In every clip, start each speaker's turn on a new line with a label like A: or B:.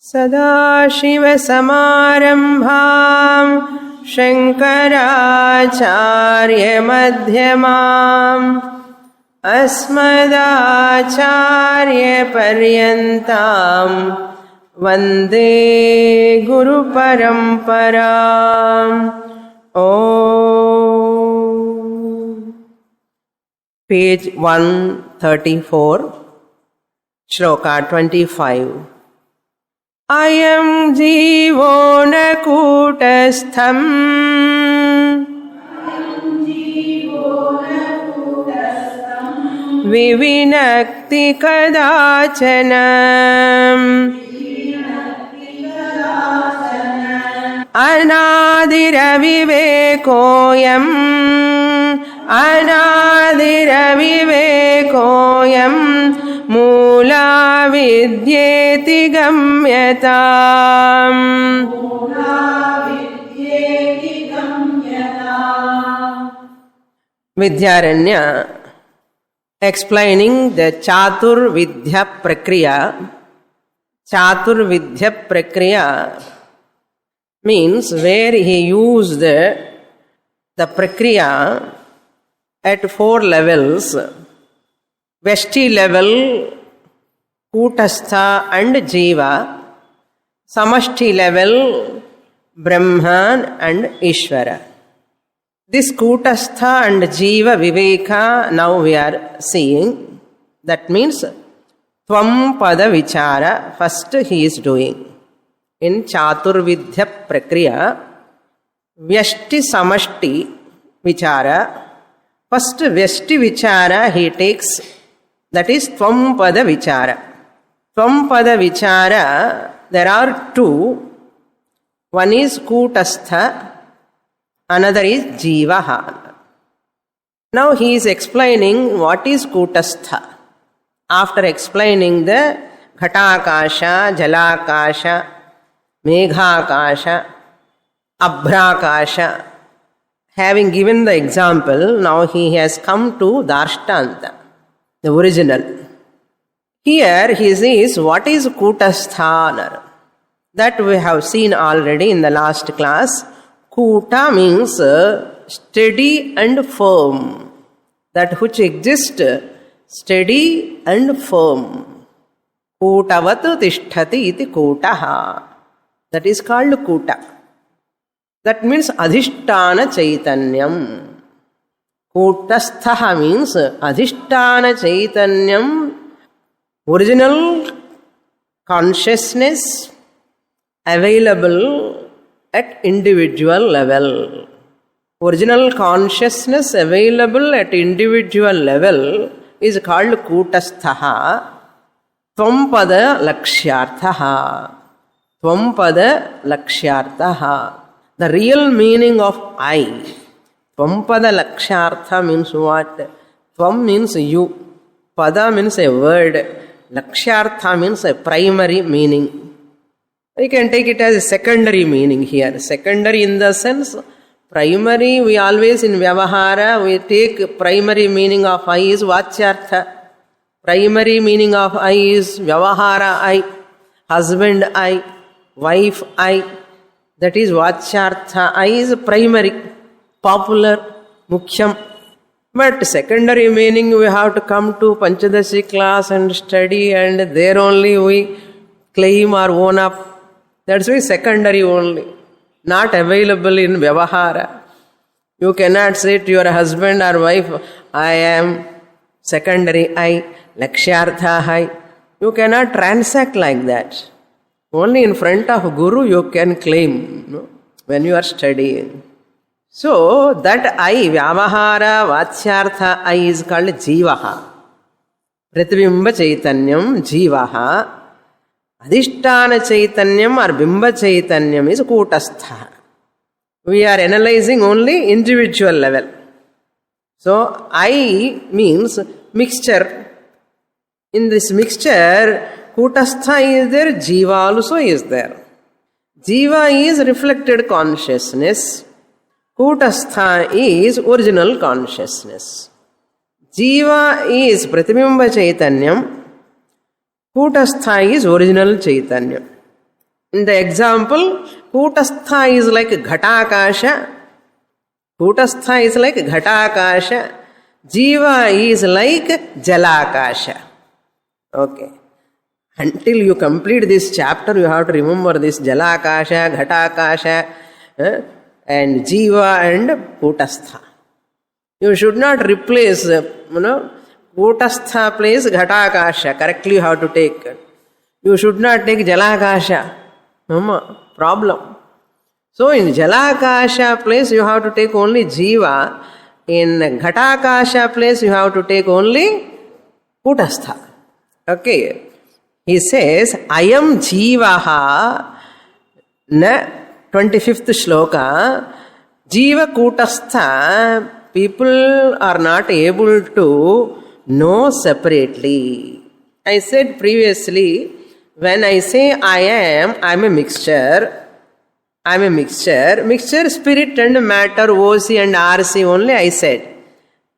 A: सदाशिवसमारम्भां शङ्कराचार्यमध्यमाम् अस्मदाचार्यपर्यन्तां वन्दे गुरुपरम्पराम्. Page 134, Shloka 25. Ayam jivo na kutastham vivinakti kadachana anadiravivekoyam anadiravivekoyam Mula विद्येति गम्यताम्. Vidyaranya explaining the Chaturvidya Prakriya. Chaturvidya Prakriya means where he used the Prakriya at 4 levels. Veshti level, Kutastha and Jiva. Samashti level, Brahman and Ishvara. This Kutastha and Jiva Viveka now we are seeing. That means Tvam Pada Vichara first he is doing. In Chaturvidya Prakriya, Vyashti Samashti Vichara. First Vyashti Vichara he takes. That is Tvam Pada Vichara. Tvam Pada Vichara, there are 2. One is Kutastha, another is Jivaha. Now he is explaining what is Kutastha. After explaining the Ghatakasha, Jalakasha, Meghakasha, Abhrakasha, having given the example, now he has come to Darshtanta. The original. Here he says, what is Kutasthanar? That we have seen already in the last class. Kuta means steady and firm. That which exists steady and firm. Kutavat tishtati iti kutaha. That is called Kuta. That means Adhishtana Chaitanyam. Kutastha means Adhishtana Chaitanyam, original consciousness available at individual level. Original consciousness available at individual level is called Kutastha. Tvam-pada lakshyartha. Tvam-pada lakshyartha. The real meaning of I. Tvam-pada lakshyartha means what? Tvam means you. Pada means a word. Lakshyartha means a primary meaning. We can take it as a secondary meaning here. Secondary in the sense, primary we always in Vyavahara, we take primary meaning of I is Vachyartha. Primary meaning of I is Vyavahara I, husband I, wife I. That is Vachyartha. I is primary. Popular, Mukhyam. But secondary meaning we have to come to Panchadashi class and study, and there only we claim or own up. That's why secondary only. Not available in Vyavahara. You cannot say to your husband or wife, I am secondary I, Lakshyartha I. You cannot transact like that. Only in front of Guru you can claim when you are studying. So, that I, Vyavahara, Vachyartha I is called Jivaha. Pratibimba Chaitanyam, Jivaha. Adhishtana Chaitanyam or Bimba Chaitanyam is Kutastha. We are analyzing only individual level. So, I means mixture. In this mixture, Kutastha is there, Jiva also is there. Jiva is reflected consciousness. Kutastha is original consciousness. Jiva is Pratibimba Chaitanyam. Kutastha is original Chaitanya. In the example, Kutastha is like Ghatakasha. Kutastha is like Ghatakasha. Jiva is like Jalakasha. Okay. Until you complete this chapter, you have to remember this Jalakasha, Ghatakasha, and Jiva and Kutastha. You should not replace, Kutastha place Ghatakasha. Correctly you have to take. You should not take Jalakasha. Problem. So in Jalakasha place you have to take only Jiva. In Ghatakasha place you have to take only Kutastha. Okay. He says, Ayam Jivaha, na 25th shloka, Jiva Kutastha, people are not able to know separately. I said previously, when I say I'm a mixture. Mixture, spirit and matter, OC and RC only I said.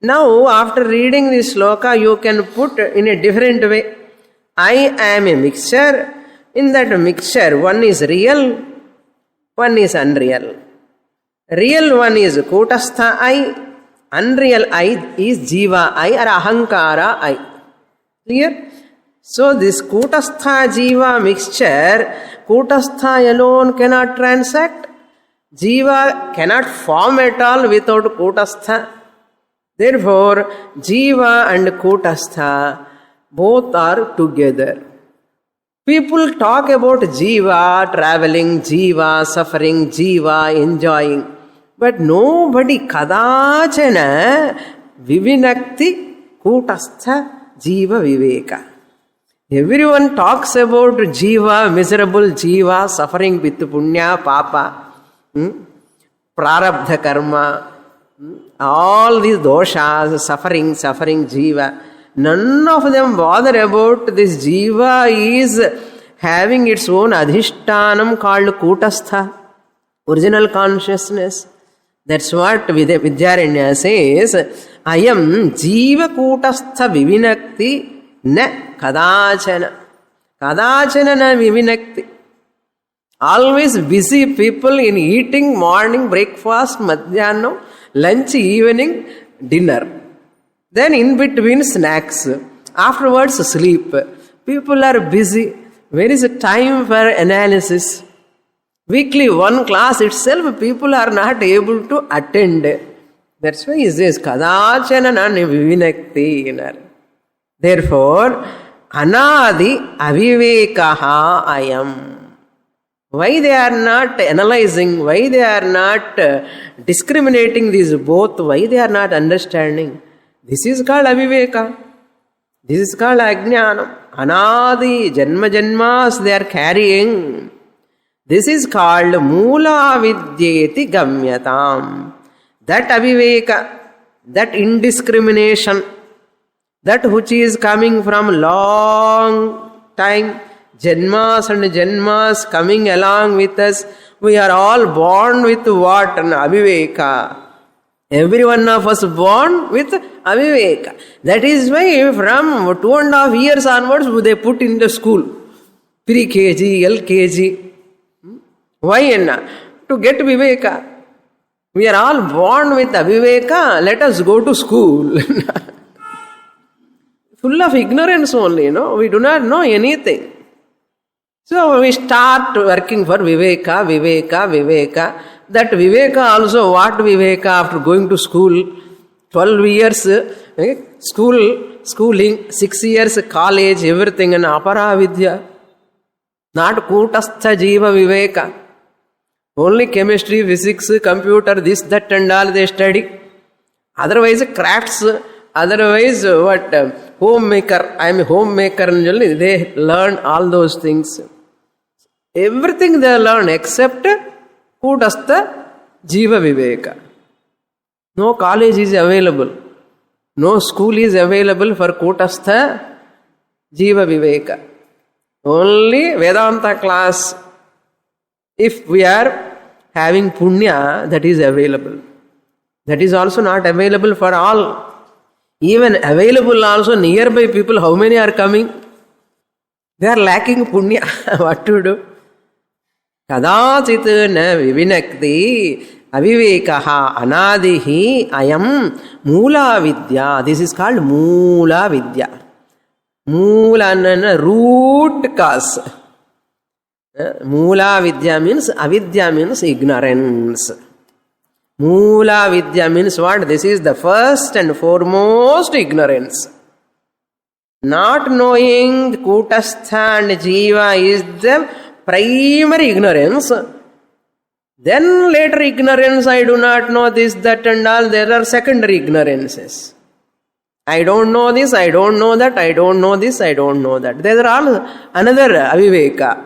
A: Now, after reading this shloka, you can put in a different way. I am a mixture. In that mixture, one is real, one is unreal. Real one is Kutastha I, unreal I is Jiva I or Ahankara I. Clear? So this Kutastha Jiva mixture, Kutastha alone cannot transact. Jiva cannot form at all without Kutastha. Therefore, Jiva and Kutastha both are together. People talk about Jiva traveling, Jiva suffering, Jiva enjoying. But nobody kadachana vivinakti Kutastha Jiva Viveka. Everyone talks about Jiva, miserable Jiva, suffering with punya, papa, prarabdha karma, all these doshas, suffering, Jiva. None of them bother about this Jiva is having its own adhishtanam called Kutastha, original consciousness. That's what Vidyaranya says, Ayam Jiva Kutastha Vivinakti na kadachana. Kadachana na vivinakti. Always busy people in eating morning breakfast, madhyana, lunch, evening, dinner. Then in between snacks. Afterwards sleep. People are busy. Where is the time for analysis? Weekly one class itself people are not able to attend. That's why he says kadachana na vivinakti. Therefore, anadi avivekaha ayam. Why they are not analyzing, why they are not discriminating these both, why they are not understanding? This is called aviveka. This is called ajnanam. Anadi, janma janmas they are carrying. This is called mula vidyeti gamyatam. That aviveka, that indiscrimination, that which is coming from long time, janmas and janmas coming along with us, we are all born with what? An aviveka. Every one of us born with aviveka. That is why from 2.5 years onwards they put in the school. Pre-KG, LKG. Why? To get viveka. We are all born with aviveka, let us go to school. Full of ignorance only, we do not know anything. So we start working for viveka. That viveka also, what viveka after going to school, 12 years schooling, 6 years college, everything, and apara vidya. Not Kutastha Jiva Viveka. Only chemistry, physics, computer, this, that and all they study. Otherwise crafts, otherwise what? Homemaker. I am a homemaker and they learn all those things. Everything they learn except Kutastha Jiva Viveka. No college is available. No school is available for Kutastha Jiva Viveka. Only Vedanta class, if we are having punya, that is available. That is also not available for all. Even available also nearby people, how many are coming? They are lacking punya. What to do? kadachit na vivinakti avivekaha anadihi ayam moola vidya. This is called moola vidya. Moola root cause. Moola vidya means avidya means ignorance. Moola vidya means what? This is the first and foremost ignorance. Not knowing Kutastha and Jiva is the primary ignorance. Then later ignorance, I do not know this, that and all, there are secondary ignorances. I don't know this, I don't know that, I don't know this, I don't know that. There are all another aviveka,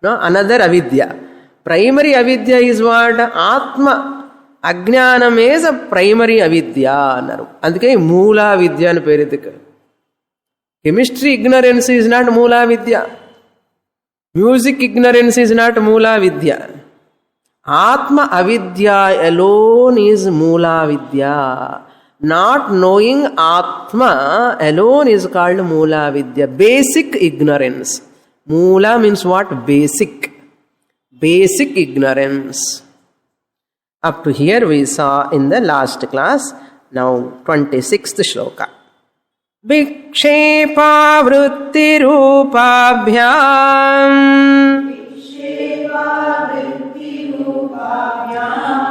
A: no? Another avidya. Primary avidya is what? Atma. Ajnanam is a primary avidya. Andike moola vidya anu peru. Chemistry ignorance is not moola vidya. Music ignorance is not moola vidya. Atma avidya alone is moola vidya. Not knowing Atma alone is called moola vidya. Basic ignorance. Moola means what? Basic. Basic ignorance. Up to here we saw in the last class. Now 26th shloka. Vikshepa vritti rupabhyam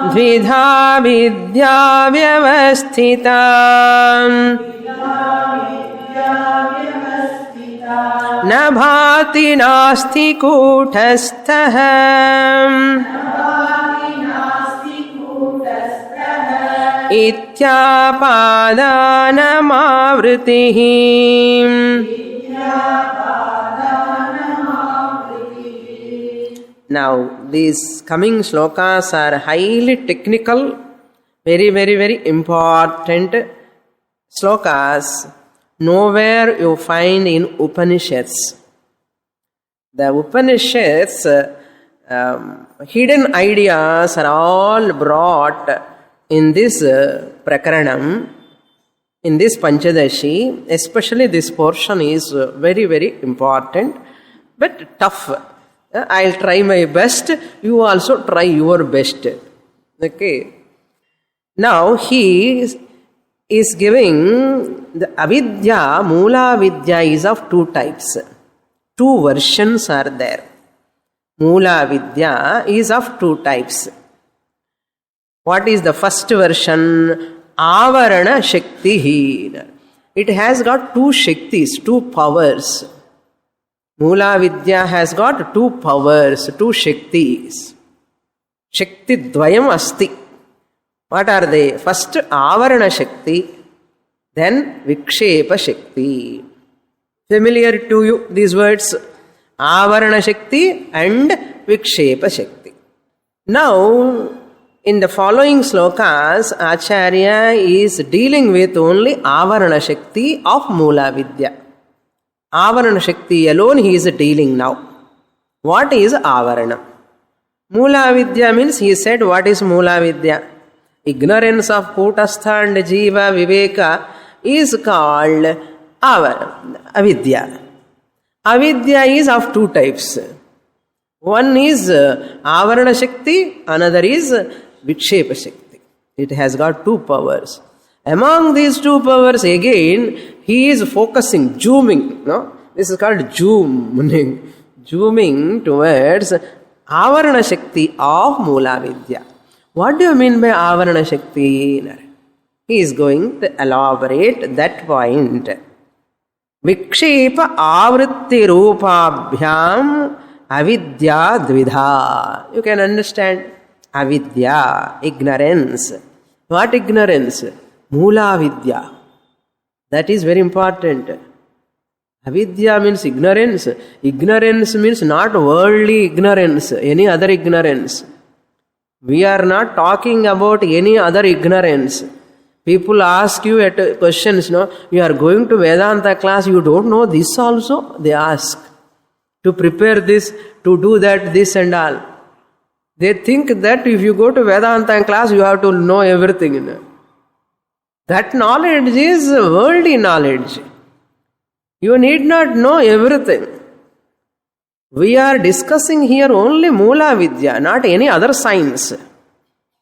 A: dvidha vidya vyavasthita na bhati nasti kutastha Ityapadanamavritihi. Now, these coming shlokas are highly technical, very, very, very important shlokas. Nowhere you find in Upanishads. The Upanishads, hidden ideas are all brought in this prakaranam, in this Panchadashi. Especially this portion is very, very important, but tough. I'll try my best. You also try your best. Okay. Now he is giving the avidya, moola vidya is of two types. Two versions are there. Moola vidya is of two types. What is the first version? Avarana Shakti. It has got two Shaktis, two powers. Moola Vidya has got two powers, two Shaktis. Shakti Dvayam Asti. What are they? First Avarana Shakti, then Vikshepa Shakti. Familiar to you these words? Avarana Shakti and Vikshepa Shakti. Now, in the following slokas, Acharya is dealing with only Avarana Shakti of Moola Vidya. Avarana Shakti alone he is dealing now. What is Avarana? Moola Vidya means he said what is Moola Vidya? Ignorance of Kutastha and Jiva Viveka is called Avidya. Avidya is of two types. One is Avarana Shakti, another is Vikshepa Shakti. It has got two powers. Among these two powers, again, he is focusing, zooming. No? This is called zooming. Zooming towards Avarana Shakti of Moola Vidya. What do you mean by Avarana Shakti? He is going to elaborate that point. Vikshepa avritti rupabhyam avidya dvidha. You can understand. Avidya, ignorance. What ignorance? Moola vidya. That is very important. Avidya means ignorance. Ignorance means not worldly ignorance, any other ignorance. We are not talking about any other ignorance. People ask you at questions, no, you are going to Vedanta class, you don't know this also? They ask. To prepare this, to do that, this and all. They think that if you go to Vedanta class, you have to know everything. That knowledge is worldly knowledge. You need not know everything. We are discussing here only Mula Vidya, not any other science.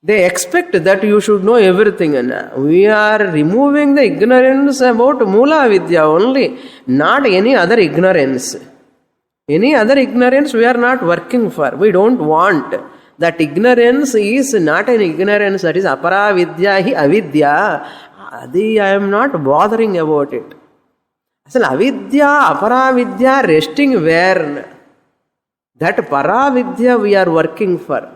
A: They expect that you should know everything. We are removing the ignorance about Mula Vidya only, not any other ignorance. Any other ignorance we are not working for. We don't want. That ignorance is not an ignorance, that is Apara Vidya hi Avidya. Adi, I am not bothering about it. Asal Avidya, Apara Vidya resting where? That Paravidya we are working for.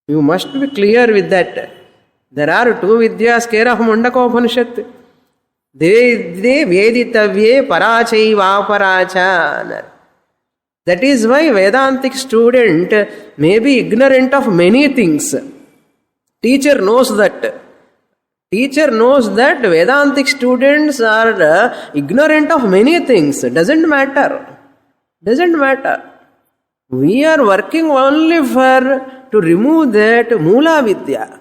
A: You must be clear with that. There are two Vidyas, care of Mundaka Upanishad. De Veditavye Parachaiva Paracha. That is why Vedantic student may be ignorant of many things. Teacher knows that. Teacher knows that Vedantic students are ignorant of many things. Doesn't matter. Doesn't matter. We are working only to remove that Mula Vidya.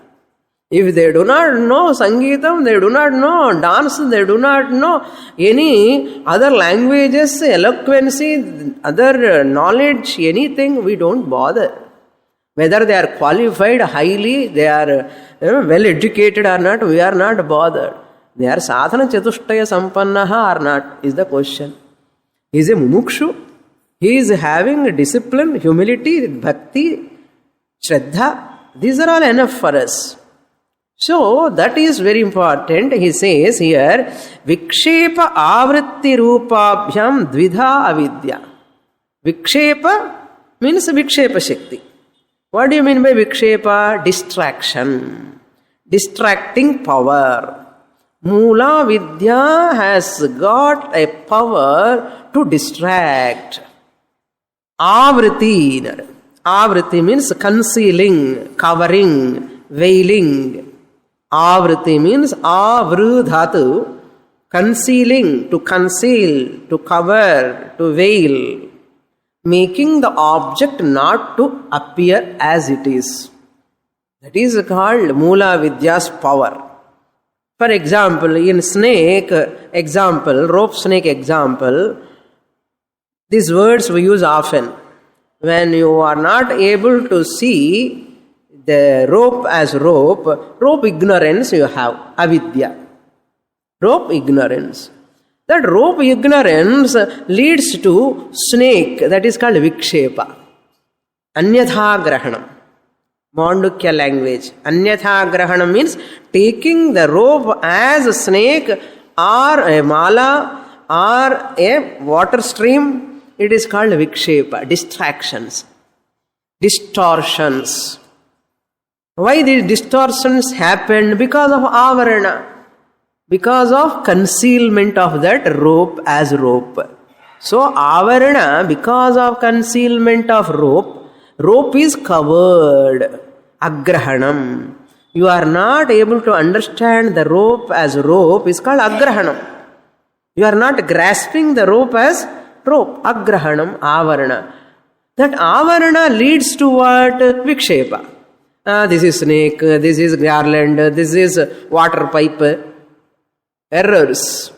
A: If they do not know Sangeetam, they do not know dance, they do not know any other languages, eloquency, other knowledge, anything, we don't bother. Whether they are qualified highly, they are well educated or not, we are not bothered. They are sadhana chatushtaya sampannaha or not, is the question. He is a mumukshu. He is having discipline, humility, bhakti, shraddha. These are all enough for us. So, that is very important. He says here, Vikshepa avritti rupabhyam dvidha avidya. Vikshepa means Vikshepa Shakti. What do you mean by Vikshepa? Distraction. Distracting power. Mula Vidya has got a power to distract. Avriti. Avriti means concealing, covering, veiling. Avriti means avrudhatu, concealing, to conceal, to cover, to veil, making the object not to appear as it is. That is called Mula Vidya's power. For example, in snake example, rope snake example, these words we use often. When you are not able to see the rope as rope ignorance you have, avidya. Rope ignorance. That rope ignorance leads to snake, that is called vikshepa. Anyatha grahanam. Mandukya language. Anyatha grahanam means taking the rope as a snake or a mala or a water stream. It is called vikshepa, distractions, distortions. Why these distortions happened? Because of avarana, because of concealment of that rope as rope. So avarana, because of concealment of rope is covered. Agrahanam. You are not able to understand the rope as rope is called agrahanam. You are not grasping the rope as rope. Agrahanam, avarana. That avarana leads to what? Vikshepa. This is snake, this is garland, this is water pipe. Errors.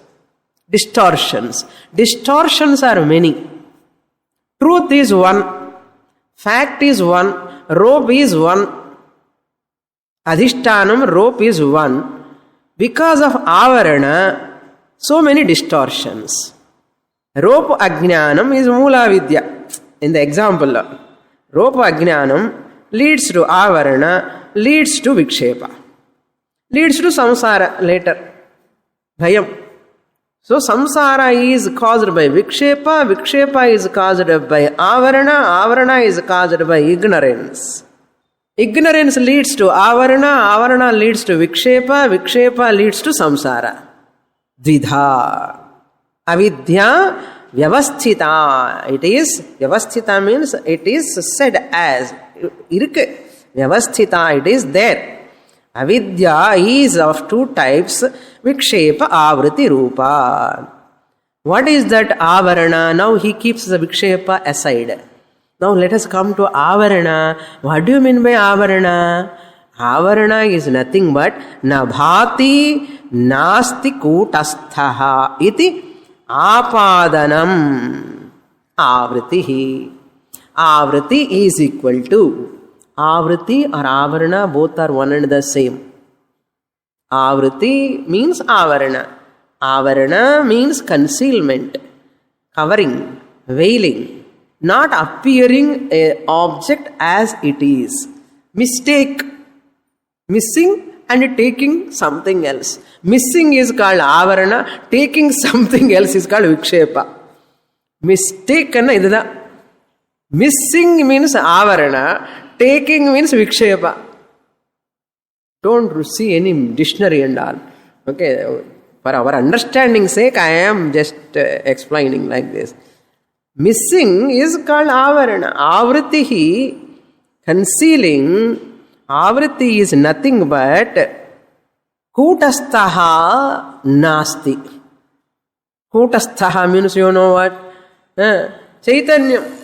A: Distortions. Distortions are many. Truth is one. Fact is one. Rope is one. Adhishtanam, rope is one. Because of avarana, so many distortions. Rope ajnanam is Mula Vidya. In the example, rope ajnanam leads to avarana, leads to vikshepa, leads to samsara later, bhayam. So samsara is caused by vikshepa, vikshepa is caused by avarana, avarana is caused by ignorance. Ignorance leads to avarana, avarana leads to vikshepa, vikshepa leads to samsara. Dvidha. Avidya vyavasthita. It is, vyavasthita means it is said as. Vyavasthita, it is there. Avidya is of two types, vikshepa, avriti, rupa. What is that avarana? Now he keeps the vikshepa aside. Now let us come to avarana. What do you mean by avarana? Avarana is nothing but nabhati nasti kutasthaha iti apadanam. avritihi. Avriti is equal to, avriti or avarana both are one and the same. Avriti means avarana. Avarana means concealment, covering, veiling, not appearing a object as it is. Mistake, missing and taking something else. Missing is called avarana, taking something else is called vikshepa. Mistake anna idha. Missing means avarana, taking means vikshepa. Don't see any dictionary and all. Okay, for our understanding sake, I am just explaining like this. Missing is called avarana. Avritihi, concealing. Avriti is nothing but kutastaha nasti. Kutastaha means you know what? Chaitanyam.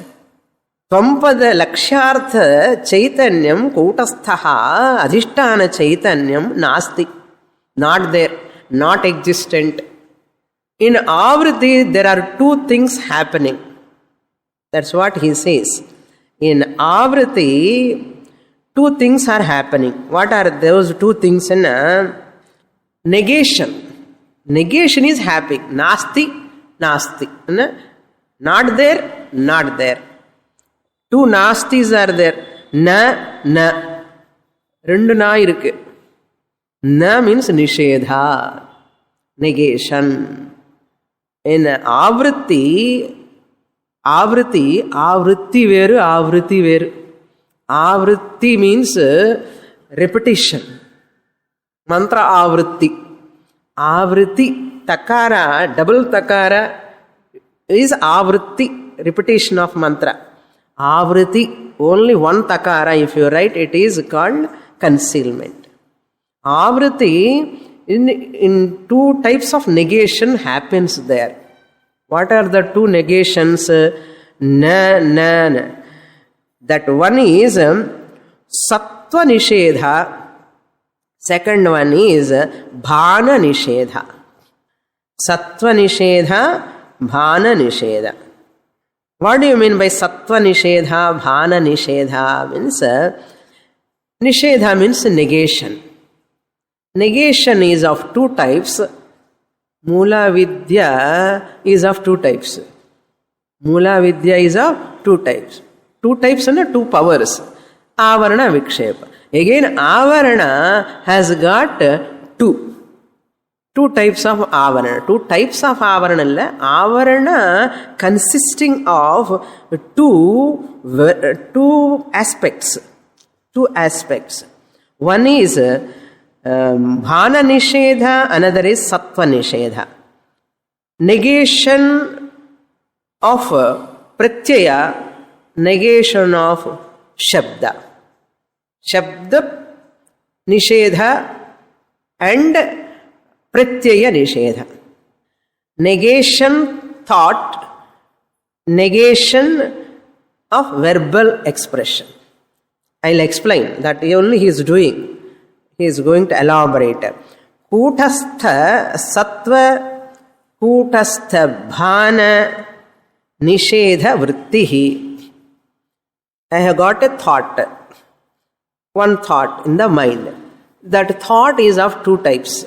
A: Tvampada lakshyartha chaitanyam kutasthaha adhishtana chaitanyam nasti. Not there, not existent. In avriti there are two things happening. That's what he says. In avriti, two things are happening. What are those two things? Negation. Negation is happening. Nasti, nasti. Not there, not there. Two nastis are there. Na, na. Rendu na irukku. Na means nishedha. Negation. In avriti veru, avriti veru. Avriti means repetition. Mantra avriti. Avriti, takara, double takara is avriti, repetition of mantra. Avriti, only one takara, if you write, it is called concealment. Avriti, in two types of negation happens there. What are the two negations? Na, na, na. That one is sattva nishedha. Second one is bhana nishedha. Sattva nishedha, bhana nishedha. What do you mean by sattva nishedha, bhana nishedha? Means nishedha means negation. Negation is of two types. Mula vidya is of two types. Mula vidya is of two types. Two types and two powers. Avarana, vikshepa. Again, avarana has got two types of avarana. Two types of avarana. Avarana consisting of two aspects. Two aspects. One is bhana nishedha, another is sattva nishedha. Negation of pratyaya, negation of shabda. Shabda nishedha and pratyaya nishedha. Negation thought, negation of verbal expression. I'll explain that only he is doing. He is going to elaborate. Kutastha sattva, kutastha bhana nishedha vrittihi. I have got a thought, one thought in the mind. That thought is of two types.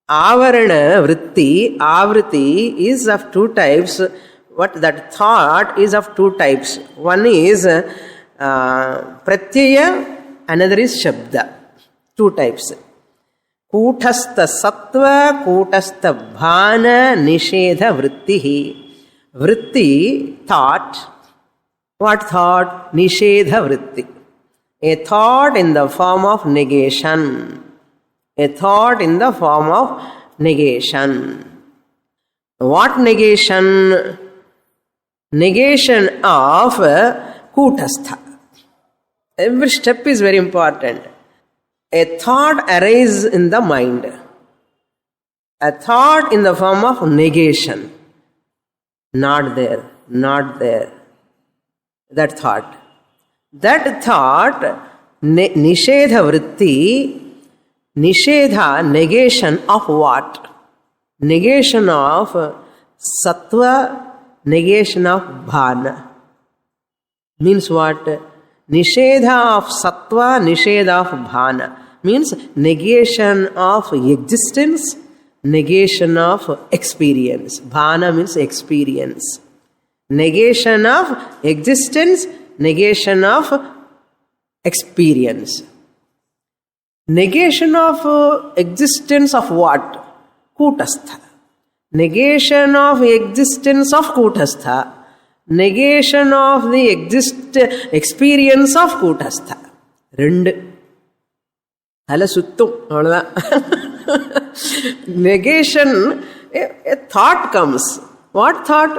A: Avarana vritti, avriti is of two types. What that thought is of two types. One is pratyaya, another is shabda. Two types. Kutastha sattva, kutastha bhana nishedha vrittihi. Vritti, thought. What thought? Nishedha vritti. A thought in the form of negation. A thought in the form of negation. What negation? Negation of kutastha. Every step is very important. A thought arises in the mind. A thought in the form of negation. Not there, not there. That thought. That thought, nishedha vritti, nishedha, negation of what? Negation of sattva, negation of bhana. Means what? Nishedha of sattva, nishedha of bhana. Means negation of existence, negation of experience. Bhana means experience. Negation of existence, negation of experience. Negation of existence of what? Kutastha. Negation of existence of Kutastha. Negation of the experience of Kutastha. Rendu. Hala suttum. Negation, a thought comes. What thought?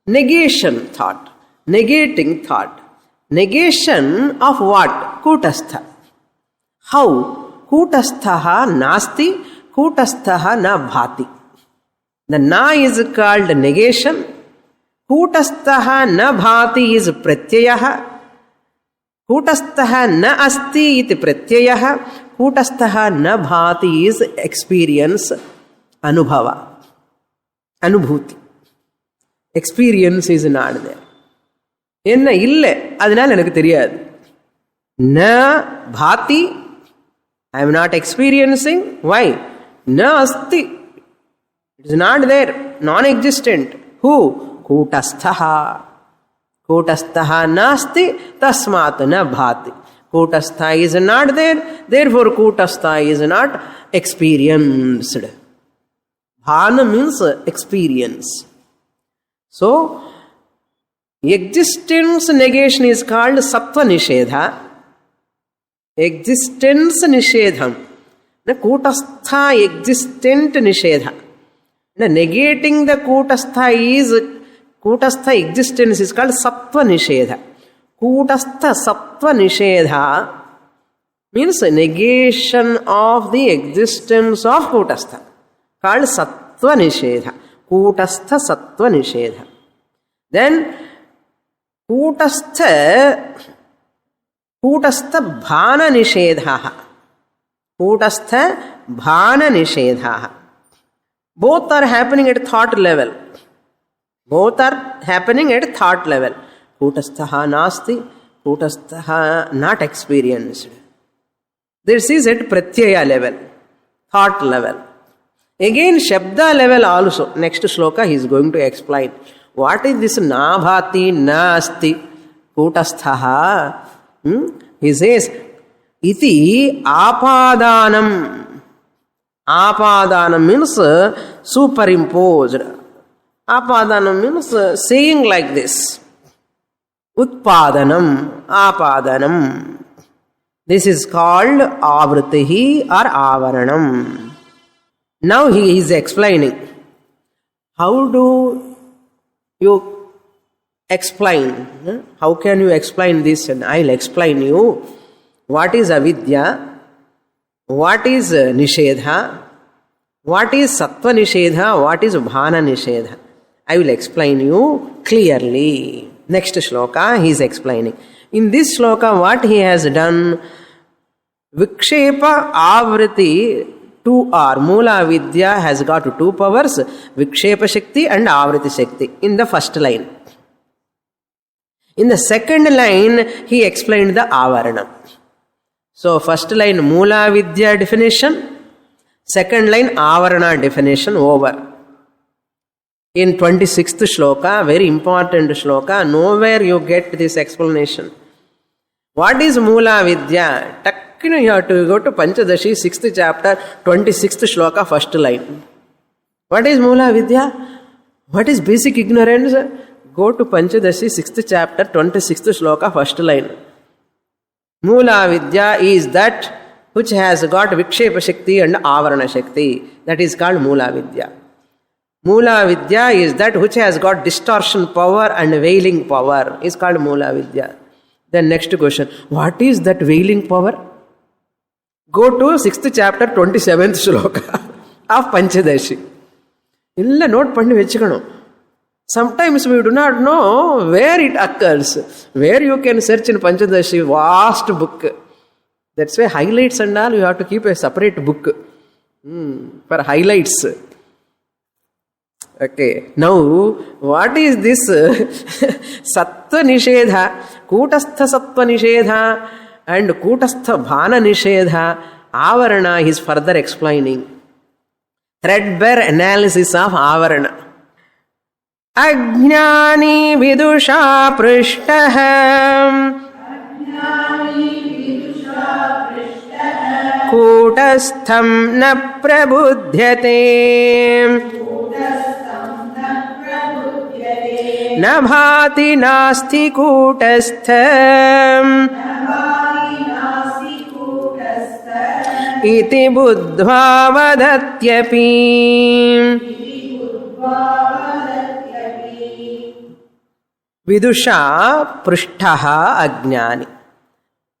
A: Negation thought. Negating thought. Negation of what? Kutastha. How? Kutastha nasti, kutastha na bhati. The na is called negation. Kutastha na bhati is pratyayaha. Kutastha na asti iti pratyayaha. Kutastha na bhati is experience, anubhava, anubhuti. Experience is not there. என்ன இல்லை அதனால எனக்கு தெரியாது. Na bhati, I am not experiencing. Why? Na asti, it is not there, non-existent. Who? Kutastha. Kutastha nasti tasmat na bhati. Kutastha is not there, therefore Kutastha is not experienced. Bhana means experience. So, existence negation is called sattva nishedha. Existence nishedham. The Kutastha existent nishedha. The negating the Kutastha existence is called sattva nishedha. Kutastha sattva nishedha means negation of the existence of Kutastha, called sattva nishedha. Kutastha sattva nishedha. Then Kutastha bhana nishedha. Kutastha bhana nishedha. Both are happening at thought level. Both are happening at thought level. Kutastha nasti, Kutastha not experienced. This is at pratyaya level, thought level. Again, Shabda level also. Next shloka he is going to explain. What is this na bhati, na asti, Kutastha? He says, iti apadanam. Apadanam means superimposed. Apadanam means saying like this. Utpadanam, apadanam. This is called avritihi or avaranam. Now he is explaining. How do you explain? How can you explain this? And I will explain you. What is avidya? What is nishedha? What is sattva nishedha? What is bhana nishedha? I will explain you clearly. Next shloka he is explaining. In this shloka what he has done, vikshepa avriti, two are. Mula vidya has got two powers, vikshepa shakti and avriti shakti in the first line. In the second line he explained the avarana. So first line mula vidya definition, second line avarana definition over. In 26th shloka, very important shloka, nowhere you get this explanation. What is mula vidya? You have to go to Panchadashi, 6th chapter, 26th shloka, first line. What is mula vidya? What is basic ignorance? Go to Panchadashi, 6th chapter, 26th shloka, first line. Mula vidya is that which has got vikshepa shakti and avarana shakti. That is called mula vidya. Mula vidya is that which has got distortion power and veiling power. Is called mula vidya. Then next question, what is that veiling power? Go to 6th chapter, 27th shloka of Panchadashi. Illa note panni vechikano. Sometimes we do not know where it occurs. Where you can search in Panchadashi, vast book. That's why highlights and all, you have to keep a separate book for highlights. Okay. Now, what is this sattva nishedha, kutastha sattva nishedha and kutastha bhana nishedha? Avarana is further explaining. Threadbare analysis of avarana. Ajnani vidusha prishtah kutastham na prabudhyate na bhati nasti kutastha iti buddhva vadatyapi. Vidusha prishtaha ajnani.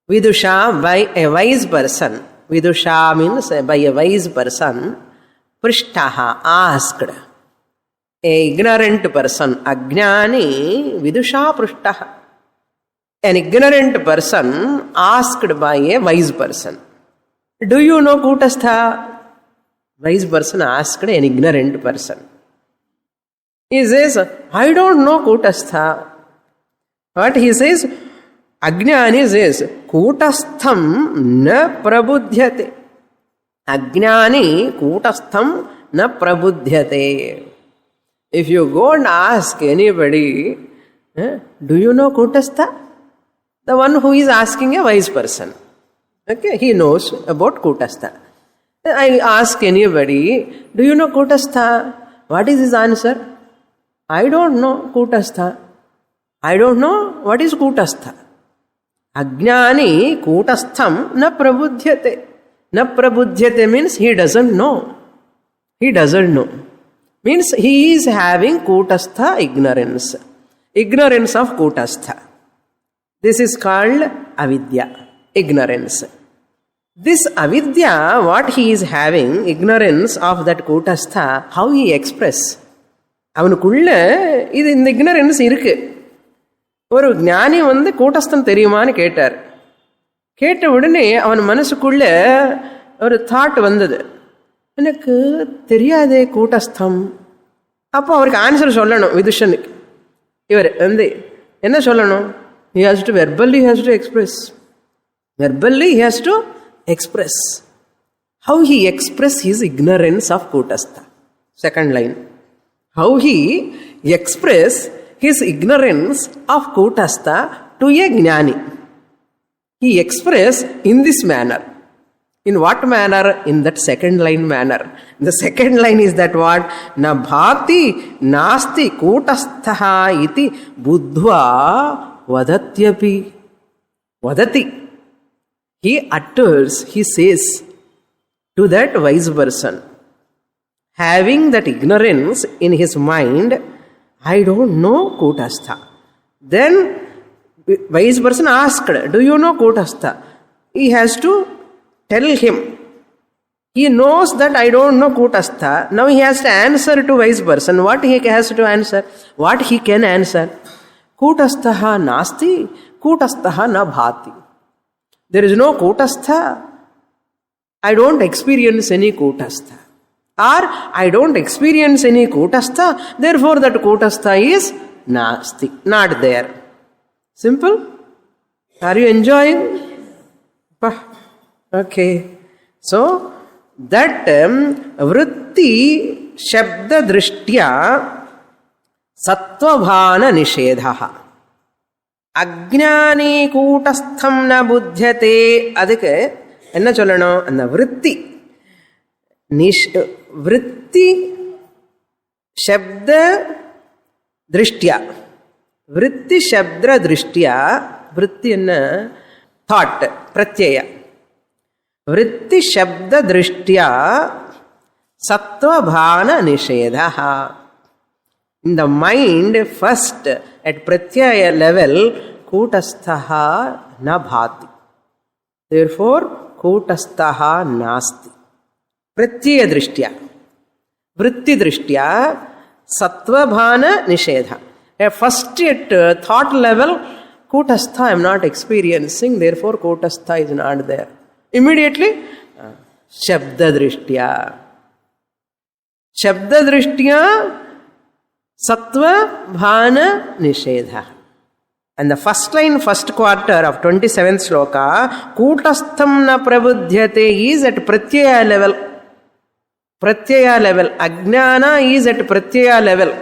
A: Vidusha, by a wise person. Vidusha means by a wise person. Prishtaha, asked. A ignorant person. Ajnani vidusha prishtaha. An ignorant person asked by a wise person. Do you know kutastha? Wise person asked an ignorant person. He says, I don't know kutastha. What he says? Ajnani says, kutastham na prabudhyate. Ajnani kutastham na prabudhyate. If you go and ask anybody, do you know kutastha? The one who is asking a wise person. Okay, he knows about kutastha. I ask anybody, do you know kutastha? What is his answer? I don't know kutastha. I don't know what is kutastha. Ajnani kutastham na prabudhyate. Na prabudhyate means he doesn't know. He doesn't know. Means he is having kutastha ignorance. Ignorance of kutastha. This is called avidya. Ignorance. This avidya, what he is having, ignorance of that kutastha, how he express? அவனுக்குள்ள இது இந்த ignorance இருக்கு. ஒரு ஞானி கூட்டஸ்தம் தெரியுமான்னு கேட்டார். கேட்ட உடனே அவன் மனசுக்குள்ள ஒரு தாட் வந்தது, எனக்கு தெரியாதே கூட்டஸ்தம். அப்போ அவருக்கு ஆன்சர் சொல்லணும். விதுஷனுக்கு இவர் என்ன சொல்லணும்? he has to verbally express. Verbally he has to express. How he express his ignorance of kutastha? Second line. How he express his ignorance of kutastha to a jnani. He express in this manner. In what manner? In that second line manner. The second line is that what? Na bhati nasti kutastha iti buddhva vadatyapi. Vadati. He utters, he says to that wise person, having that ignorance in his mind, I don't know kutastha. Then wise person asked, do you know kutastha? He has to tell him. He knows that I don't know kutastha. Now he has to answer to wise person. What he has to answer? What he can answer? Kutastha nasti, kutastha na bhati. There is no kutastha. I don't experience any kutastha. Or I don't experience any kutastha, therefore that kutastha is nasti, not there. Simple? Are you enjoying? Okay. So, that vritti shabda drishtya sattvabhana nishedha. Ajnani kutасtham na buddhyate. அதுக்கு என்ன சொல்லணும்? அந்த விருத்தி விருத்தி சப்த திருஷ்டியா. விருத்தி சப்த திருஷ்டியா. விருத்தி என்ன? தாட், பிரத்யய. விருத்தி சப்த திருஷ்டியா சத்வபான நிஷேதா. In the mind, first at pratyaya level, kutastha na bhati. Therefore, kutastha nasti. Pratyaya drishtya. Vritti drishtya sattvabhana nishedha. First at thought level, kutastha I am not experiencing, therefore kutastha is not there. Immediately, shabda drishtya. Shabda drishtya Sattva, Bhana, Nishedha. And the first line, first quarter of 27th sloka, Kutastham na prabuddhyate is at Pratyaya level. Pratyaya level. Ajnana is at Pratyaya level.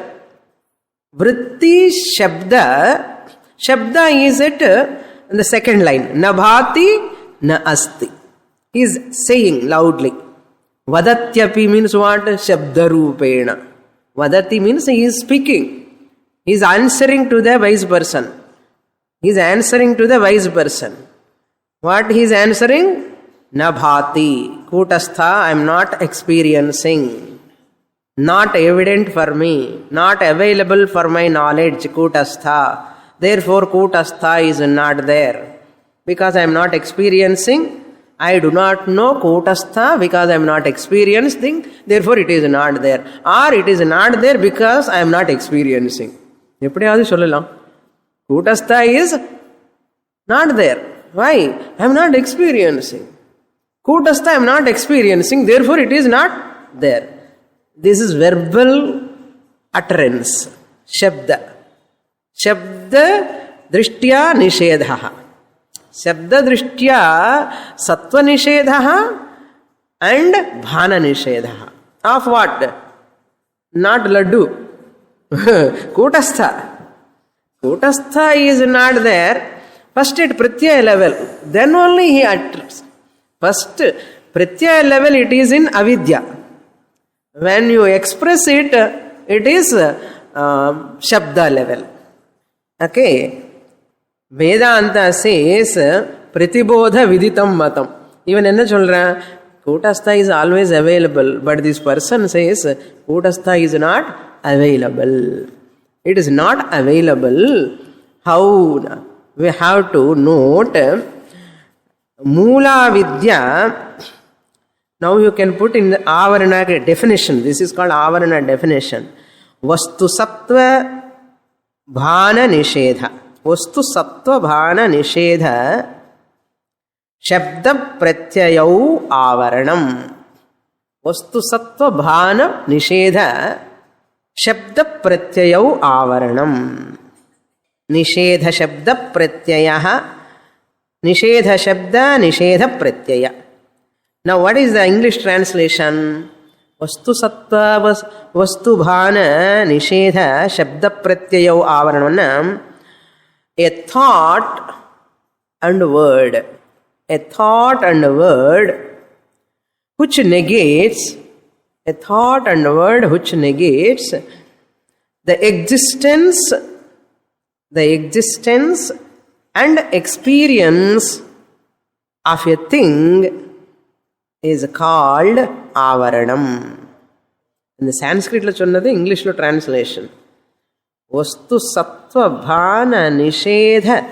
A: Vritti Shabda. Shabda is at the second line. Na bhati, na asti. He is saying loudly. Vadatyapi means what? Shabda rupena. Vadati means he is speaking. He is answering to the wise person. He is answering to the wise person. What he is answering? Na bhati. Kutastha, I am not experiencing. Not evident for me. Not available for my knowledge. Kutastha. Therefore, Kutastha is not there. Because I am not experiencing, I do not know Kutastha because I am not experiencing, therefore it is not there. Or it is not there because I am not experiencing. எப்படியாவது சொல்லலாம். Kutastha is not there. Why? I am not experiencing. Kutastha I am not experiencing, therefore it is not there. This is verbal utterance. Shabda. Shabda drishtya nishedha. Shabda drishtya sattva nishedha and bhana nishedha. Of what? Not laddu. Kutastha. Kutastha is not there. First at pratyaya level. Then only he utters. First, pratyaya level it is in avidya. When you express it, it is shabda level. Okay. Vedanta says, pratibodha viditam matam. Even enna solra, Kutastha is always available. But this person says, Kutastha is not available. It is not available. How? We have to note Mula Vidya. Now you can put in the Avarana definition. This is called Avarana definition. Vastu Sattva Bhana Nishedha. Vastu Sattva Bhana Nishedha Shabda Pratyayau Avaranam. Vastu Sattva Bhana Nishedha Shabda Pratyayau Avaranam. Nishedha Shabda Pratyayaha. Nishedha Shabda Nishedha Pratyaya. Now what is the English translation? Vastu Sattva Vastu Bhana Nishedha Shabda Pratyayau Avaranam. A thought and word. A thought and a word which negates. A thought and a word which negates the existence and experience of a thing is called avaranam. In the Sanskrit lo chonnadu, English lo translation. Vastu sattva bhana nishedha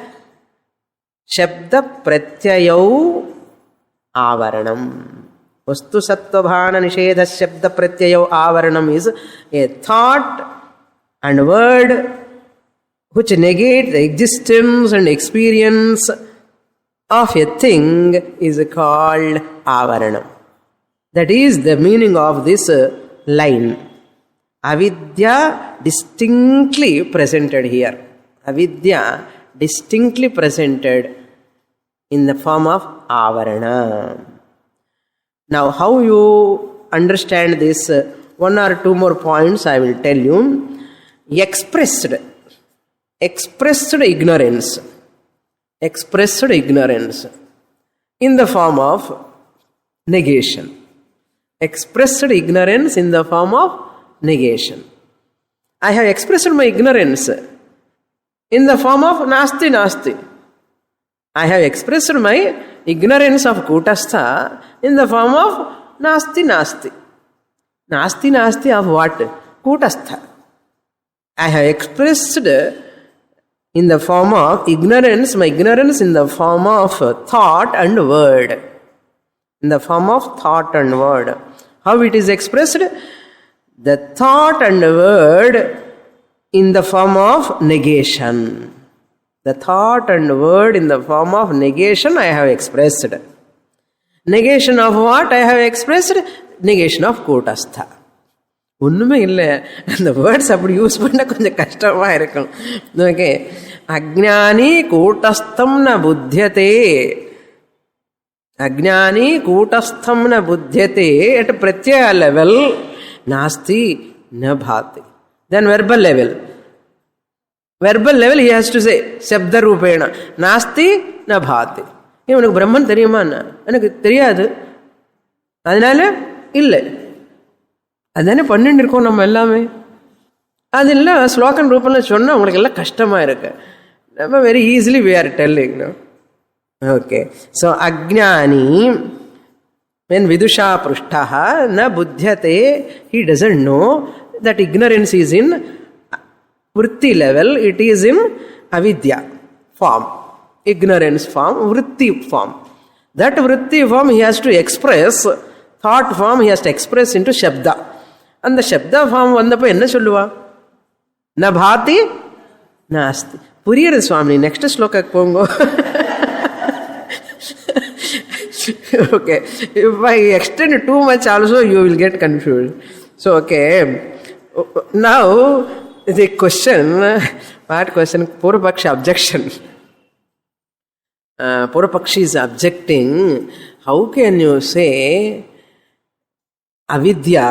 A: shabda pratyayau avaranam. Vastu sattva bhana nishedha shabda pratyayau avaranam is a thought and word which negate the existence and experience of a thing is called avaranam. That is the meaning of this line. Avidya distinctly presented here. Avidya distinctly presented in the form of avarana. Now how you understand this? One or two more points I will tell you. Expressed ignorance. Expressed ignorance in the form of negation. Expressed ignorance in the form of negation. I have expressed my ignorance in the form of nasti nasti. I have expressed my ignorance of Kutastha in the form of nasti nasti. Nasti nasti of what? Kutastha. I have expressed in the form of ignorance, my ignorance in the form of thought and word. In the form of thought and word. How it is expressed? The thought and word in the form of negation. The thought and word in the form of negation I have expressed. Negation of what I have expressed? Negation of Kutastha. ஒன்றுமே இல்லை. அந்த words அப்படி use பண்ணால் கொஞ்சம் கஷ்டமாக இருக்கும். Okay, அஜ்ஞானி கூட்டஸ்தம் ந புத்தியதே. அஜ்ஞானி கூட்டஸ்தம் ந புத்தியதே at pratyaya level nasti na bhati. Then verbal level. Verbal level he has to say சப்த ரூபேண நாஸ்தி ந பாதி. உனக்கு பிரம்மன் தெரியுமா? எனக்கு தெரியாது, அதனால இல்லை. அதுதானே பண்ணிட்டு இருக்கோம் நம்ம எல்லாமே. அதெல்லாம் ஸ்லோகன் ரூபம்னு சொன்னால் உங்களுக்கு எல்லாம் கஷ்டமாக இருக்கு. நம்ம very easily we are telling. Okay, so அஜ்ஞானி when vidusha prushtaha na buddhyate, he doesn't know that ignorance is in vritti level, it is in avidya form, ignorance form, vritti form. That vritti form he has to express, thought form he has to express into shabda. அந்த சப்தா form வந்தப்போ என்ன சொல்லுவா? ந பாதி நாஸ்தி. புரியுறது சுவாமி, next ஸ்லோகாக்கு போங்க. Okay, if I extend too much also you will get confused. So okay, now the question, what question? Purvapaksha objection. Purvapakshi is objecting, how can you say avidya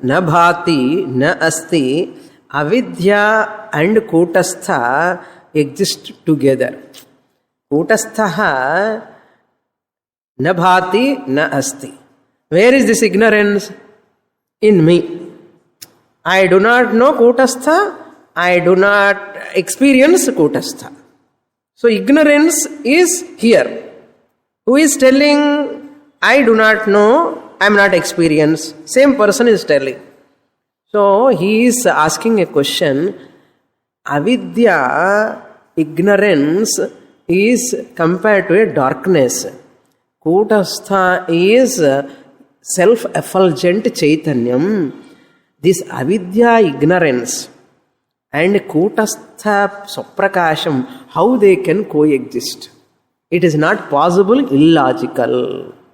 A: na bhati na asti, avidya and kutastha exist together. Kutastha na bhati na asti. Where is this ignorance? In me. I do not know kutastha, I do not experience kutastha. So ignorance is here. Who is telling I do not know, I am not experienced? Same person is telling. So he is asking a question. Avidya, ignorance, is compared to a darkness. Kutastha is self-effulgent Chaitanyam. This avidya, ignorance, and Kutastha Saprakasham, how they can coexist? It is not possible, illogical.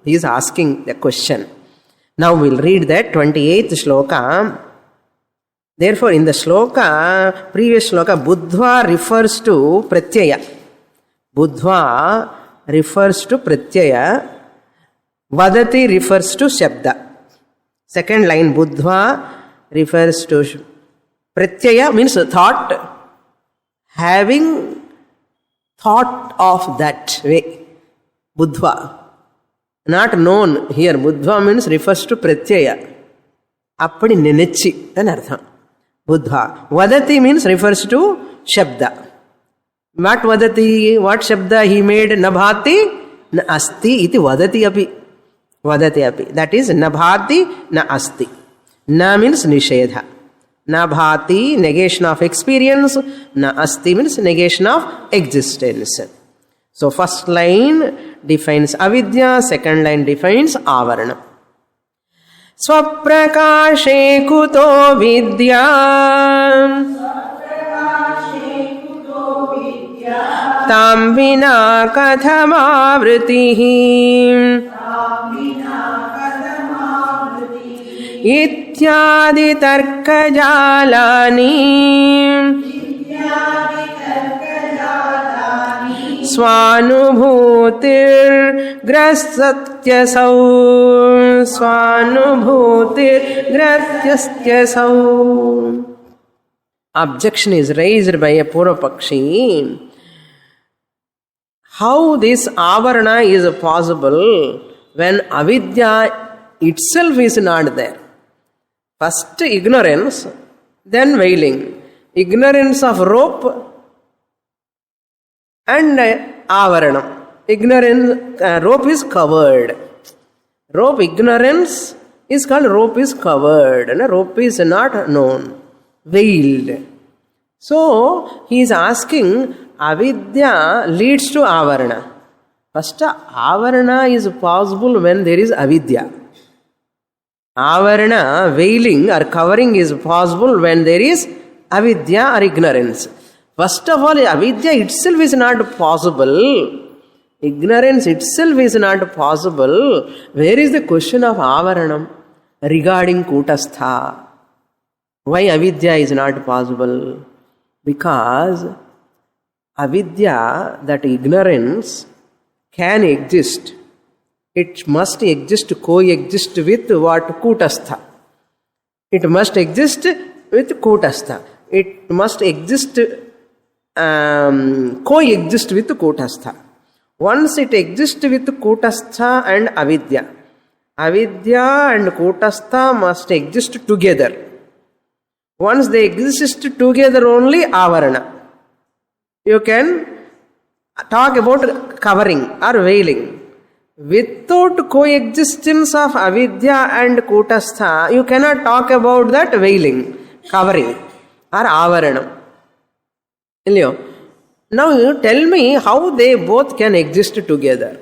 A: He is asking the question. Now we will read that 28th shloka. Therefore, in the shloka, previous shloka, Buddhva refers to Pratyaya. Buddhva refers to Pratyaya. Vadati refers to Shabda. Second line, Buddhva refers to Pratyaya, means thought, having thought of that way. Buddhva. Not known here. Buddhva means refers to Pratyaya. Appadi nenechi an artham. Buddha. Vadati means refers to Shabda. What vadati? What Shabda he made? Nabhati na asti iti vadati api. Vadati api. That is nabhati na asti. Na means nishedha. Nabhati, negation of experience. Na asti means negation of existence. So first line defines avidya, second line defines avarana. Swaprakashe kuto vidya tam vina kathamavritihi ityadi tarkajalani स्वानुभूतिर ग्रस्तस्यसौ स्वानुभूतिर ग्रस्तस्यसौ. Objection is raised by a Purvapakshi. How this avarana is possible when avidya itself is not there? First ignorance, then veiling. Ignorance of rope and avaranam. Ignorance, rope is covered. Rope, ignorance is called rope is covered. And rope is not known, veiled. So he is asking, avidya leads to avarana. First, avarana is possible when there is avidya. Avarana, veiling or covering, is possible when there is avidya or ignorance. First of all, avidya itself is not possible. Ignorance itself is not possible. Where is the question of avaranam? regarding Kutastha. Why avidya is not possible? Because avidya, that ignorance, can exist. It must exist, coexist with what? Kutastha. It must exist with Kutastha. It must exist, coexist with Kutastha. Once it exists with Kutastha and avidya, avidya and Kutastha must exist together. Once they exist together only, avarana. You can talk about covering or veiling. Without coexistence of avidya and Kutastha, you cannot talk about that veiling, covering or avaranam. Now you tell me how they both can exist together.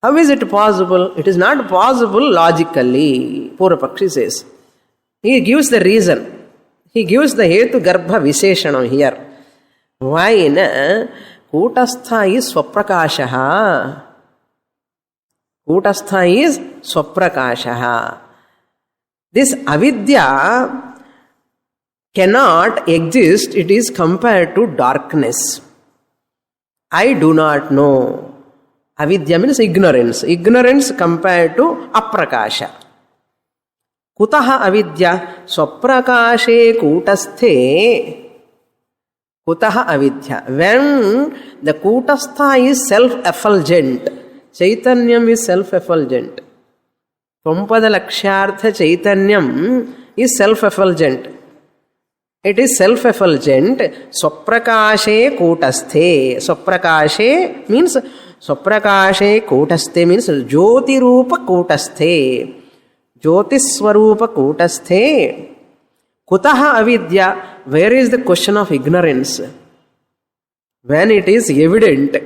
A: How is it possible? It is not possible logically, Purvapakshi says. He gives the reason. He gives the Hetu Garbha Visheshanam here. Why? Kutastha is Swaprakashaha. Kutastha is Swaprakashaha. This avidya cannot exist, it is compared to darkness. I do not know. Avidya means ignorance. Ignorance compared to aprakasha. Kutaha avidya? Swaprakashe kutasthe. Kutaha avidya? When the Kutastha is self-effulgent, Chaitanyam is self-effulgent. Tvampada lakshyartha Chaitanyam is self-effulgent. It is self-effulgent. Swaprakashe kutasthe. Swaprakashe means Jyoti Rupa kutasthe. Jyotiswarupa kutasthe. Kutaha avidya? Where is the question of ignorance? When it is evident,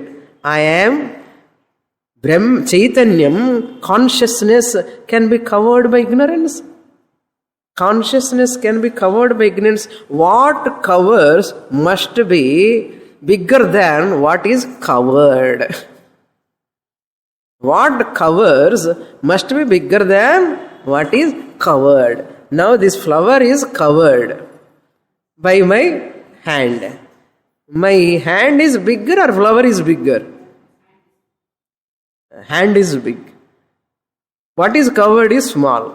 A: I am Brahm, Chaitanyam, consciousness can be covered by ignorance. Consciousness can be covered by ignorance. What covers must be bigger than what is covered. What covers must be bigger than what is covered. Now this flower is covered by my hand. My hand is bigger or flower is bigger? Hand is big. What is covered is small.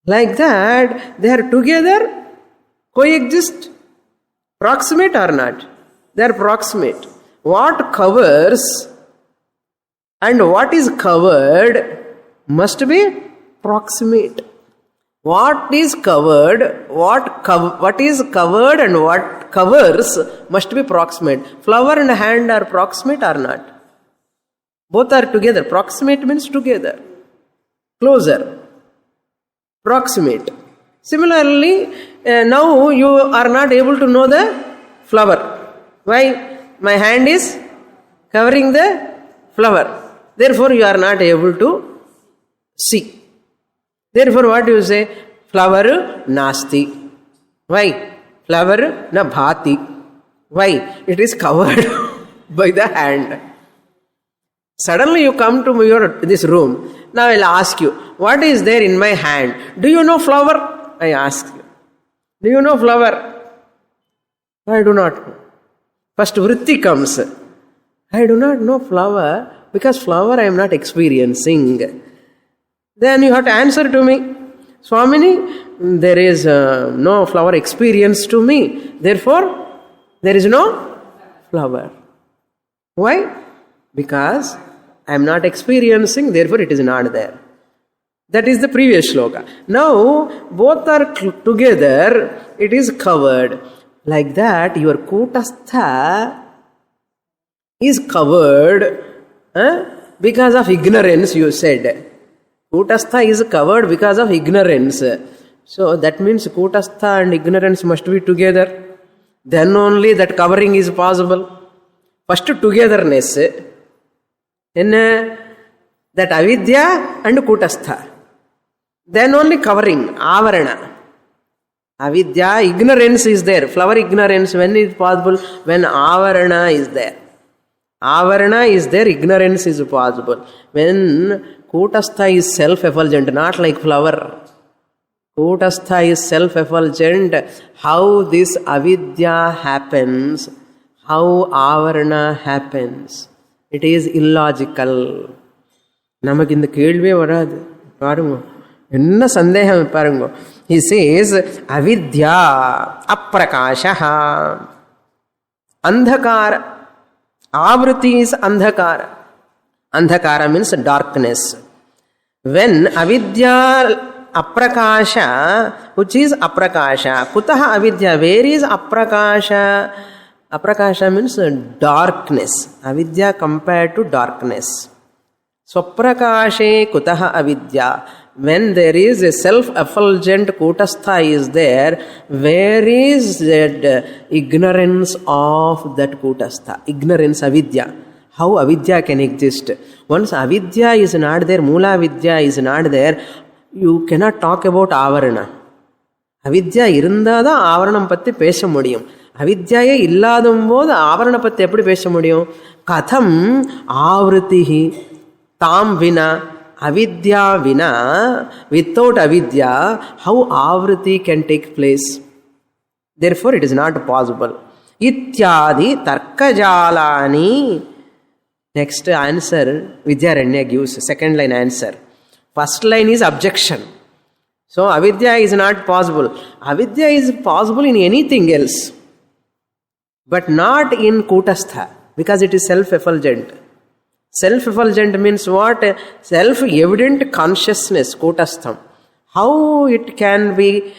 A: Like that, they are together, coexist, proximate or not? They are proximate. What covers and what is covered must be proximate. What is covered, what is covered and what covers must be proximate. Flower and hand are proximate or not? Both are together. Proximate means together. Closer. Proximate. Similarly, now you are not able to know the flower. Why? My hand is covering the flower. Therefore, you are not able to see. Therefore, what do you say? Flower nasti. Why? Flower na bhati. Why? It is covered by the hand. Suddenly you come to this room. Now I will ask you, what is there in my hand? Do you know flower? I ask you. Do you know flower? I do not know. First vritti comes. I do not know flower because flower I am not experiencing. Then you have to answer to me. Swamini, there is no flower experience to me. Therefore, there is no flower. Why? Because I am not experiencing, therefore it is not there. That is the previous shloka. Now, both are together, it is covered. Like that, your Kutastha is covered because of ignorance, you said. Kutastha is covered because of ignorance. So, that means Kutastha and ignorance must be together. Then only that covering is possible. First, togetherness. In that avidya and Kutastha. Then only covering, avarana. Avidya, ignorance is there. Flower ignorance, when is possible? When avarana is there. Avarana is there, ignorance is possible. When Kutastha is self-effulgent, not like flower. Kutastha is self-effulgent. How this avidya happens, how avarana happens, it is illogical. நமக்கு இந்த கேள்வியே வராது. பாருங்க என்ன சந்தேகம் பாருங்க. He says avidya aprakasha andhakara. Avriti is andhakara. Andhakara means darkness. When avidya aprakasha, which is aprakasha, kutaha avidya, where is aprakasha? Aprakasha means darkness. Avidya compared to darkness. Swaprakashe kutaha avidya. When there is a self-effulgent kutastha is there, where is that ignorance of that kutastha? Ignorance, avidya. How avidya can exist? Once avidya is not there, mula vidya is not there, you cannot talk about avarana. Avidya irundada avaranam patti pesha mudiyum. Avidyaye illadum bodu avarana patti eppadi pesha mudiyum? Katham avritihi tam vina, avidya vina, without avidya, how avriti can take place? Therefore it is not possible. Ityadi tarkajalani. Next answer Vidyaranya gives, second line answer. First line is objection. So avidya is not possible. Avidya is possible in anything else, but not in kutastha, because it is self-effulgent. Self-effulgent means what? Self-evident consciousness, kutastham. How it can be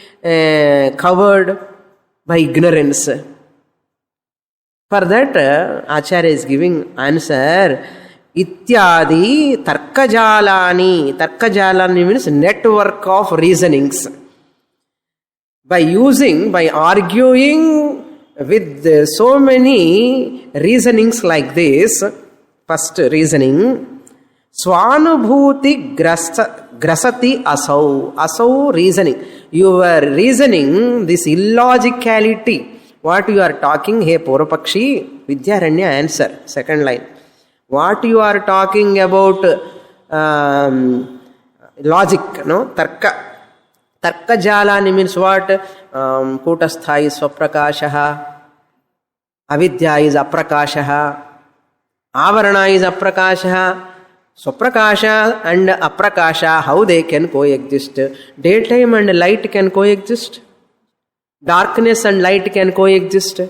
A: covered by ignorance? For that, Acharya is giving answer. Ityadi tarkajalani. Tarkajalani means network of reasonings. By arguing with so many reasonings like this, first reasoning, Swanubhuti grasati asau. Asau reasoning. Your reasoning, this illogicality, what you are talking, hey Purvapakshi, Vidyaranya answer, second line. What you are talking about logic, no? Tarka. Tarka jalani means what? Kutastha is swaprakashaha. Avidya is aprakashaha. Avarana is aprakashaha. Swaprakasha and aprakasha, how they can coexist? Daytime and light can coexist. Darkness and light can coexist.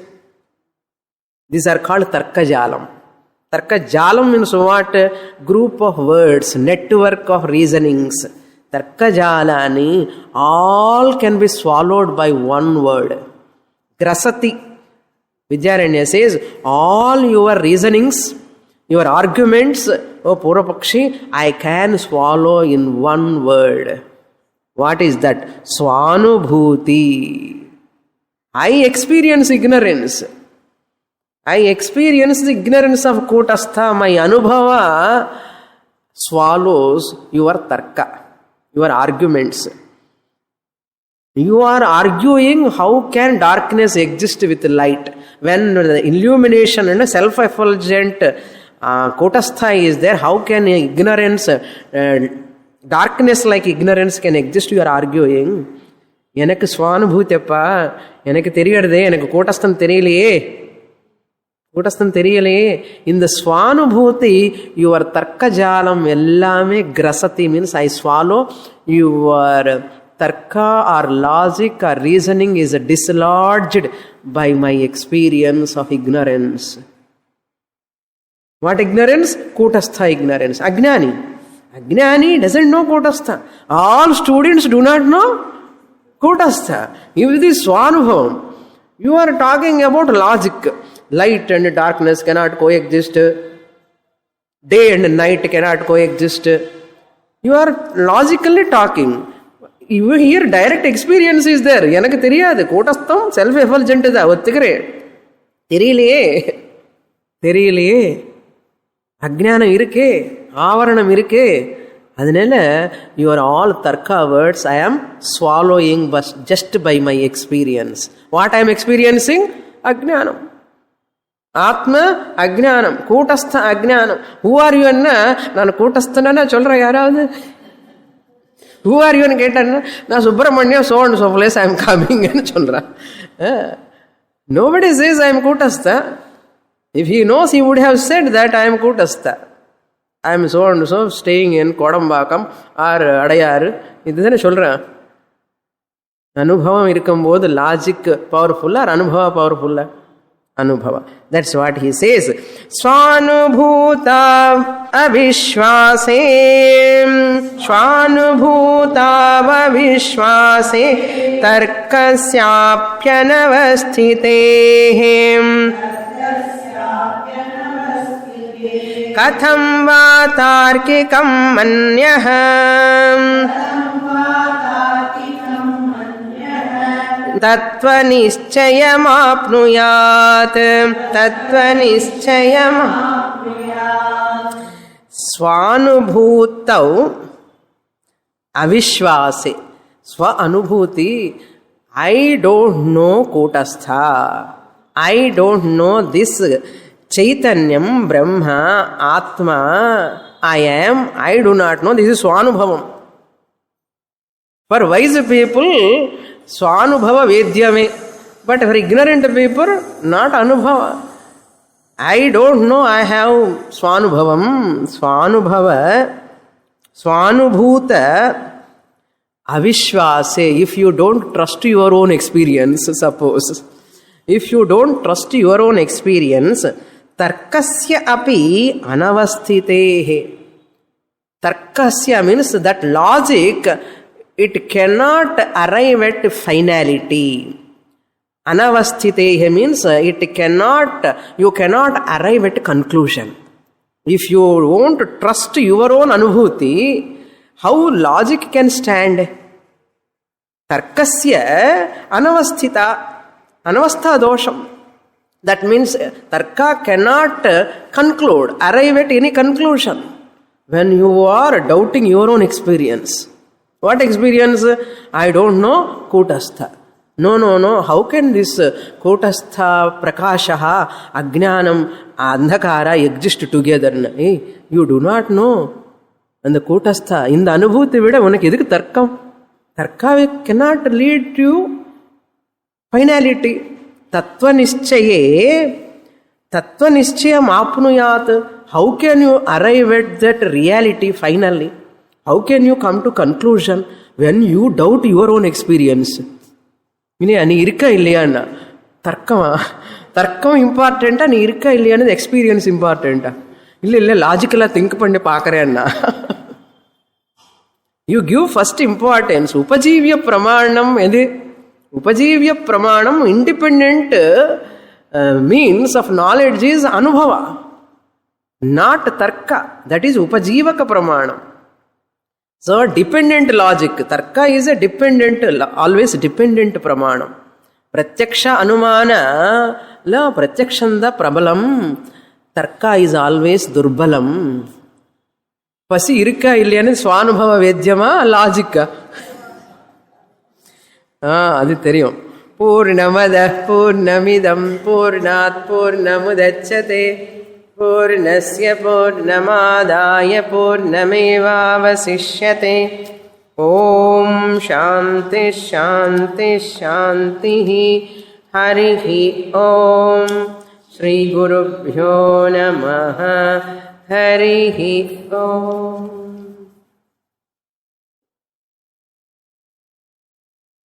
A: These are called tarkajalam. Tarkajalam means what? Group of words, network of reasonings. Tarkajalani, all can be swallowed by one word. Grasati. Vidyaranya says, all your reasonings, your arguments, oh Purvapakshi, I can swallow in one word. What is that? Swanubhuti. I experience ignorance. I experience the ignorance of kutastha. My anubhava swallows your tarka, your arguments. You are arguing how can darkness exist with light. When the illumination and self-effulgent kutastha is there, how can ignorance, darkness like ignorance can exist? You are arguing. எனக்கு ஸ்வானுபூத்தியப்பா, எனக்கு தெரியறதே, எனக்கு கூட்டஸ்தம் தெரியலையே, கூட்டஸ்தம் தெரியலையே. இந்த ஸ்வானுபூதி, your தர்க்கஜாலம் எல்லாமே கிரசதி means I swallow. Your tarka or logic or reasoning is dislodged by my experience of ignorance. What ignorance? Kutastha ignorance. Ajnani. Ajnani doesn't know kutastha. All students do not know kutastha. If this swanubhavam, you are talking about logic. Light and darkness cannot coexist. Day and night cannot coexist. You are logically talking. You here direct experience is there. எனக்கு தெரியாது, கூட்டஸ்தம் self effulgent தான், ஒத்துக்கிறேன். தெரியலையே, அஜ்ஞானம் இருக்கே, ஆவரணம் இருக்கே. அதனால யுவர் ஆல் தர்க்கா words I am swallowing just by my experience. What I am experiencing? அஜ்ஞானம். ஆத்ம அஜ்ஞானம், கூட்டஸ்த அஜ்ஞானம். ஹூ ஆர் யூ என்ன நான் கூட்டஸ்தனா சொல்றேன். யாராவது ஹூ ஆர் யூன்னு கேட்டேன்னா நான் Subramaniam so and so place I am coming ன்னு சொல்றேன். Nobody says I am கூட்டஸ்த. If he knows he would have said that I am கூட்டஸ்த. I am so and so staying in Kodambakkam or Adyar இதுதானே சொல்றேன். அனுபவம் இருக்கும்போது லாஜிக் பவர்ஃபுல்லா அனுபவ பவர்ஃபுல்லா? அனுபவ. That's what he says. ஸ்வானுபூதா அவிஸ்வாசே ஸ்வானுபூதா அவிஸ்வாசே தர்க்கஸ்யாப்யனவஸ்திதே கதம் வா தார்க்கிகம் மன்யஹ தத்வநிச்சயமாப்னுயாத் தத்வநிச்சயமாப்னுயாத். ஸ்வானுபூத்தௌ அவிஸ்வாசே. ஸ்வ அனுபூதி. ஐ டோன்ட் நோ கூட்டஸ்தா. I don't know this Chaitanyam, Brahma, Atma, I am, I do not know. This is Swanubhavam. For wise people, Swanubhava Vedyame. But for ignorant people, not Anubhava. I don't know, I have Swanubhavam. Swanubhava, Swanubhuta, Avishwase. If you don't trust your own experience, suppose. If you don't trust your own experience, Tarkasya api anavasthitehe. Tarkasya means that logic, it cannot arrive at finality. Anavasthitehe means you cannot arrive at conclusion. If you won't trust your own anubhuti, how logic can stand? Tarkasya anavasthita. Anavastha dosham. That means tarka cannot conclude, arrive at any conclusion. When you are doubting your own experience. What experience? I don't know kutastha. No. How can this kutastha, prakashaha, ajnanam, andhakara exist together? Hey, you do not know. And the kutastha, in the anubhuti vida, unak edhukku tarkam? Tarka cannot lead to finality. Tattva-nischayam apnuyat. How can you arrive at that reality finally? How can you come to conclusion when you doubt your own experience? நீ இருக்கா இல்லையான்னா தர்க்கம் இம்பார்ட்டண்டா, நீ இருக்கா இல்லையான்னு experience இம்பார்ட்டண்டா? இல்லை லாஜிக்கலா think பண்ணி பார்க்கறேன்னா you give first importance. உபஜீவிய பிரமாணம் எது? Upajivya pramanam, independent means of knowledge is anubhava, not tarka. That is upajivaka pramanam. So dependent logic. Tarka is a dependent, always dependent pramanam. Pratyaksha anumana la pratyakshanda prabalam. Tarka is always durbalam. Pasi irukka illiyanu swanubhava vedyama logika. அது தெரியும். பூர்ணமத பூர்ணமிதம் பூர்ணாத் பூர்ணமுதச்யதே பூர்ணஸ்ய பூர்ணமாதாய பூர்ணமேவாவசிஷ்யதே. ஓம் சாந்தி சாந்தி சாந்தி. ஹரிஹி ஓம். ஸ்ரீ குருப்யோ நமஹ. ஹரிஹி ஓம்.